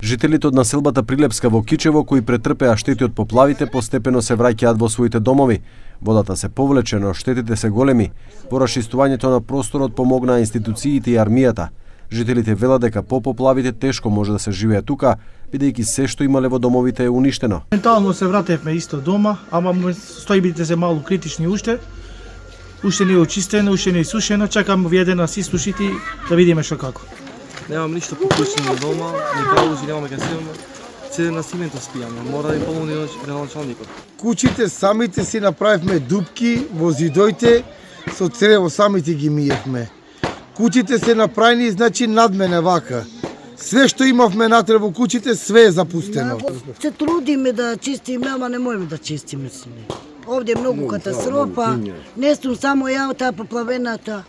Жителите од населбата Прилепска во Кичево, кои претрпеа штети од поплавите, постепено се враќаат во своите домови. Водата се повлече, но штетите се големи. По расчистувањето на просторот помогнаа институциите и армијата. Жителите велат дека по поплавите тешко може да се живее тука, бидејќи се што имале во домовите е уништено. Ментално се вратевме исто дома, ама стојбите се малку критични уште. Уште не е очистено, уште не е сушено, чакам вие да си слушите да видиме што како. Немам ништо покручено дома, ни калужи, немаме кај седеме. Седе на циментот спијаме, мора да им помогне градоначалникот. Куќите самите си направивме дупки во зидоите, со црево самите ги миевме. Куќите се направени, значи над мене вака. Све што имавме натре во куќите, све е запустено. Се трудиме да чистиме, ама не можеме да чистиме си. Овде е многу катастрофа, не сум само ја, таа поплавената.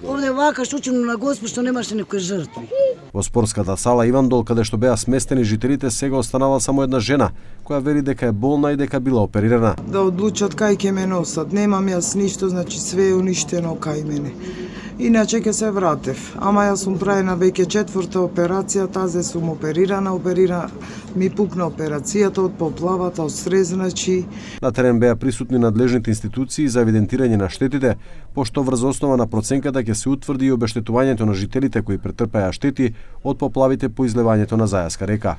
Овде вака шучено на Господ што немаше некои жртви. Во спортската сала Ивандол, каде што беа сместени жителите, сега останала само една жена, која вели дека е болна и дека била оперирана. Да одлучат кај ќе ме носат. Немам јас ништо, значи све е уништено кај мене. Иначе ќе се вратев. Ама јас сум праена веќе 4-та операција, тазе сум оперирана, ми пукна операцијата од поплавата, од стрес, значи. На терен беа присутни надлежните институции за евидентирање на штетите, пошто врз основа на проценката ќе се утврди и обештетувањето на жителите кои претрпеа штети од поплавите по изливањето на Зајаска река.